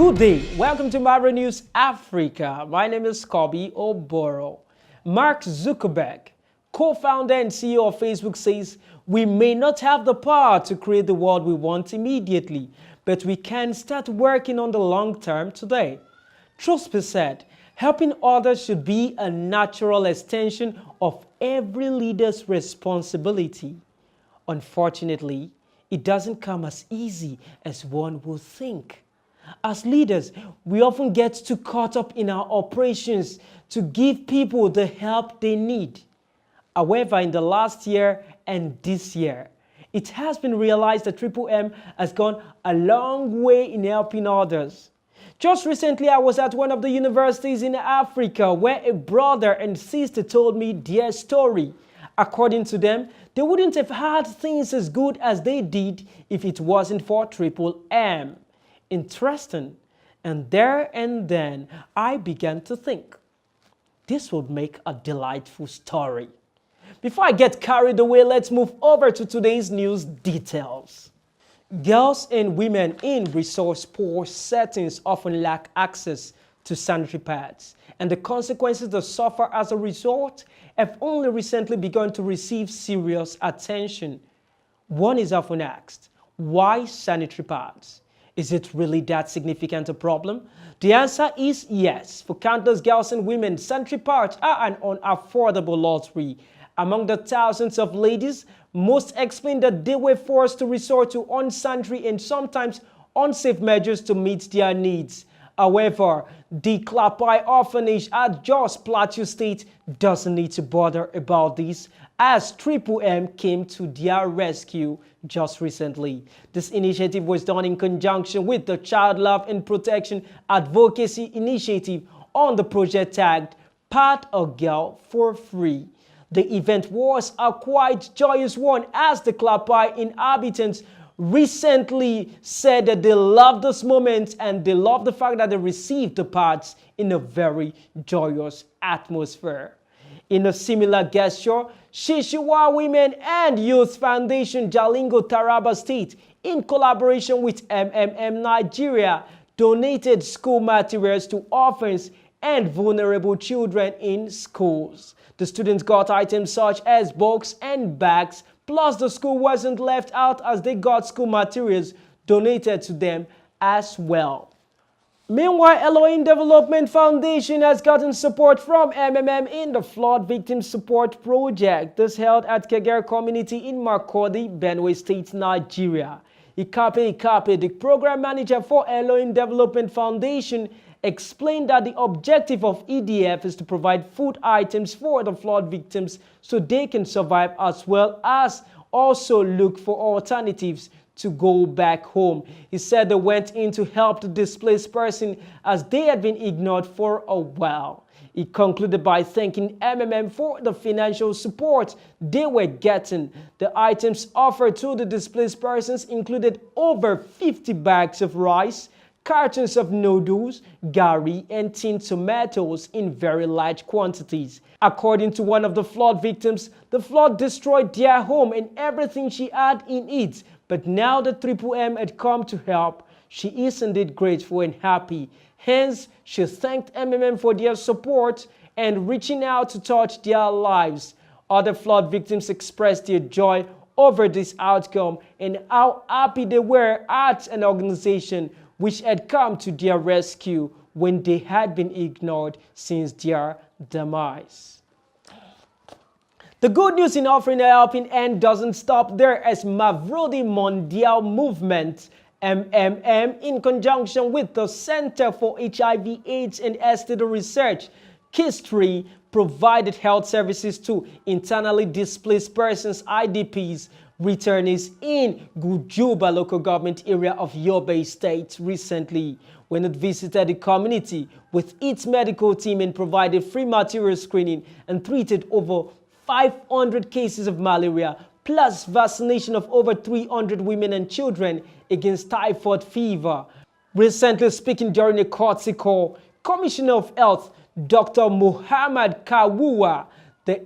Good day, welcome to Mavro News Africa. My name is Kobe Oboro. Mark Zuckerberg, co-founder and CEO of Facebook, says we may not have the power to create the world we want immediately, but we can start working on the long term today. Truth be said, helping others should be a natural extension of every leader's responsibility. Unfortunately, it doesn't come as easy as one would think. As leaders, we often get too caught up in our operations to give people the help they need. However, in the last year and this year, it has been realized that Triple M has gone a long way in helping others. Just recently, I was at one of the universities in Africa where a brother and sister told me their story. According to them, they wouldn't have had things as good as they did if it wasn't for Triple M. Interesting. And there and then, I began to think, this would make a delightful story. Before I get carried away, let's move over to today's news details. Girls and women in resource-poor settings often lack access to sanitary pads, and the consequences they suffer as a result have only recently begun to receive serious attention. One is often asked, why sanitary pads? Is it really that significant a problem? The answer is yes. For countless girls and women, sanitary pads are an unaffordable luxury. Among the thousands of ladies, most explain that they were forced to resort to unsanitary and sometimes unsafe measures to meet their needs. However, the Klapai orphanage at Jos Plateau State doesn't need to bother about this, as Triple M came to their rescue just recently. This initiative was done in conjunction with the Child Love and Protection Advocacy Initiative on the project tagged Pad a Girl for Free. The event was a quite joyous one, as the Klapai inhabitants recently said that they love this moment and they love the fact that they received the pads in a very joyous atmosphere. In a similar gesture, Shishiwa Women and Youth Foundation Jalingo Taraba State, in collaboration with Nigeria, donated school materials to orphans and vulnerable children in schools. The students got items such as books and bags, plus the school wasn't left out as they got school materials donated to them as well. Meanwhile, Elohim Development Foundation has gotten support from in the Flood Victims Support Project. This held at Kegere Community in Makurdi, Benue State, Nigeria. Ikape, the program manager for Elohim Development Foundation, explained that the objective of EDF is to provide food items for the flood victims so they can survive, as well as also look for alternatives to go back home. He said they went in to help the displaced person as they had been ignored for a while. He concluded by thanking for the financial support they were getting. The items offered to the displaced persons included over 50 bags of rice, cartons of noodles, gari, and tinned tomatoes in very large quantities. According to one of the flood victims, the flood destroyed their home and everything she had in it. But now that Triple M had come to help, she is indeed grateful and happy. Hence, she thanked for their support and reaching out to touch their lives. Other flood victims expressed their joy over this outcome and how happy they were at an organization which had come to their rescue when they had been ignored since their demise. The good news in offering a helping hand doesn't stop there, as Mavro, the Mondial Movement, in conjunction with the Center for HIV/AIDS and STD Research, KISTRI, provided health services to internally displaced persons, IDPs, returnees in Gujuba local government area of Yobe State recently, when it visited the community with its medical team and provided free material screening and treated over 500 cases of malaria, plus vaccination of over 300 women and children against typhoid fever. Recently speaking during a courtesy call, Commissioner of Health Dr. Muhammad Kawuwa, the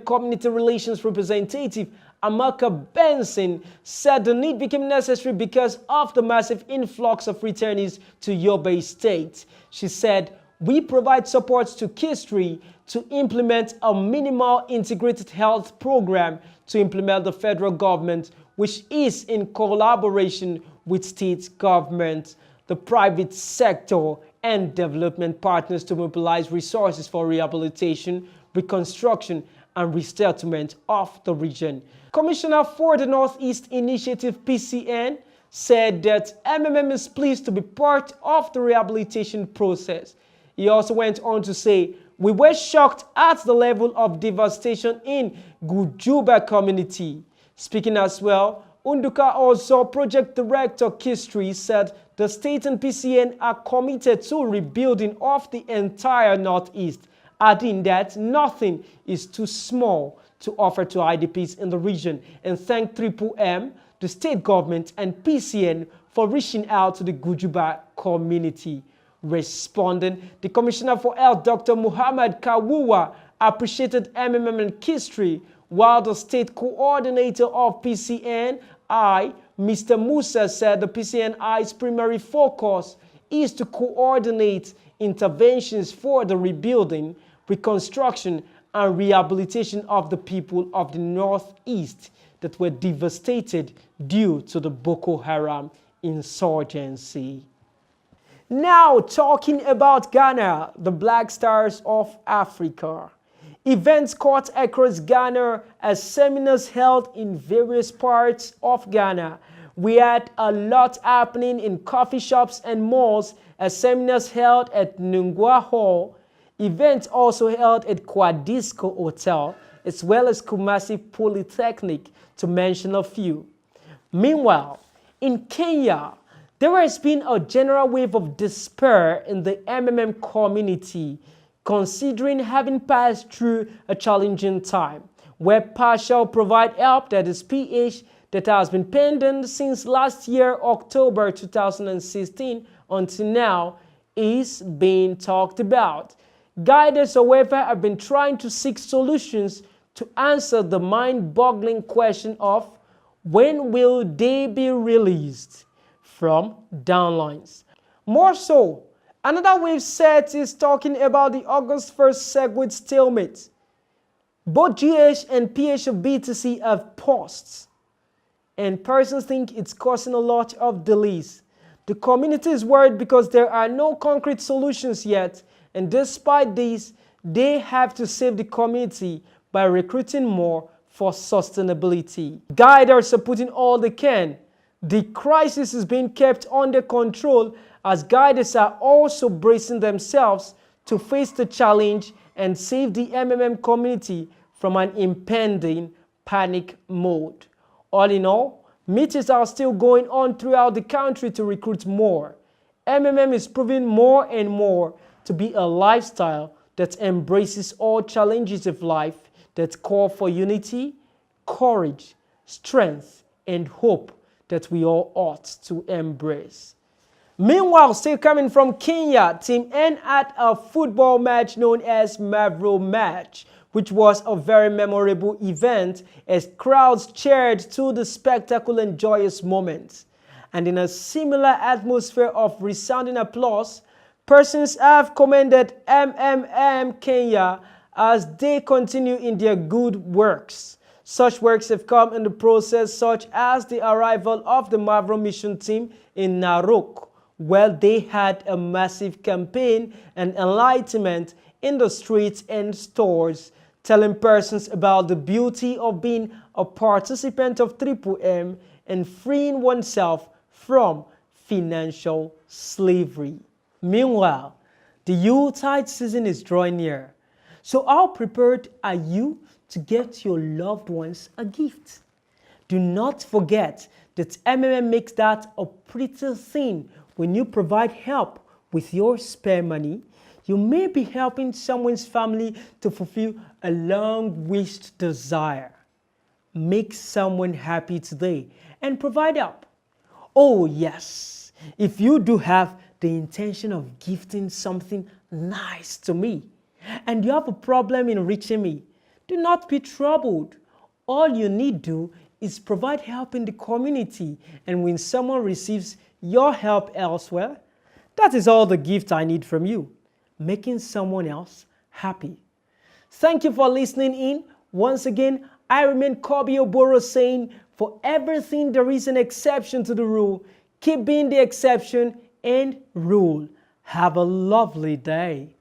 community relations representative, Amaka Benson, said the need became necessary because of the massive influx of returnees to Yobe State. She said, "We provide support to Kistri to implement a minimal integrated health program to implement the federal government, which is in collaboration with state government, the private sector, and development partners to mobilize resources for rehabilitation, reconstruction, and resettlement of the region." Commissioner for the Northeast Initiative (PCN) said that MMM is pleased to be part of the rehabilitation process. He also went on to say, "We were shocked at the level of devastation in Gujuba community." Speaking as well, Unduka also project director Kistri said the state and PCN are committed to rebuilding of the entire Northeast, adding that nothing is too small to offer to IDPs in the region, and thanked Triple M, the state government, and PCN for reaching out to the Gujuba community. Responding, the Commissioner for Health, Dr. Muhammad Kawuwa, appreciated MMM and Kistri, while the state coordinator of PCNI, Mr. Musa, said the PCNI's primary focus is to coordinate interventions for the rebuilding, reconstruction, and rehabilitation of the people of the Northeast that were devastated due to the Boko Haram insurgency. Now, talking about Ghana, the Black Stars of Africa. Events caught across Ghana as seminars held in various parts of Ghana. We had a lot happening in coffee shops and malls as seminars held at Nungwa Hall. Events also held at Quadisco Hotel, as well as Kumasi Polytechnic, to mention a few. Meanwhile, in Kenya, there has been a general wave of despair in the MMM community, considering having passed through a challenging time, where partial provide help, that is PH, that has been pending since last year, October 2016, until now, is being talked about. Guiders, however, have been trying to seek solutions to answer the mind-boggling question of when will they be released from downlines. More so, another wave set is talking about the August 1st Segwit stalemate. Both GH and PH of BTC have paused, and persons think it's causing a lot of delays. The community is worried because there are no concrete solutions yet, and despite this, they have to save the community by recruiting more for sustainability. Guiders are putting all they can. The crisis is being kept under control as guiders are also bracing themselves to face the challenge and save the MMM community from an impending panic mode. All in all, meetings are still going on throughout the country to recruit more. MMM is proving more and more to be a lifestyle that embraces all challenges of life that call for unity, courage, strength, and hope that we all ought to embrace. Meanwhile, still coming from Kenya, Team N had a football match known as Mavro match, which was a very memorable event as crowds cheered to the spectacle and joyous moments. And in a similar atmosphere of resounding applause, persons have commended MMM Kenya as they continue in their good works. Such works have come in the process, such as the arrival of the Mavro mission team in Narok, where they had a massive campaign and enlightenment in the streets and stores, telling persons about the beauty of being a participant of Triple M and freeing oneself from financial slavery. Meanwhile, the Yuletide season is drawing near. So how prepared are you to get your loved ones a gift? Do not forget that MMM makes that a pretty thing. When you provide help with your spare money, you may be helping someone's family to fulfill a long-wished desire. Make someone happy today and provide help. Oh yes, if you do have the intention of gifting something nice to me and you have a problem in reaching me, do not be troubled. All you need to do is provide help in the community, and when someone receives your help elsewhere, that is all the gift I need from you, making someone else happy. Thank you for listening in. Once again, I remain Kobe Oboro saying, for everything there is an exception to the rule. Keep being the exception and rule. Have a lovely day.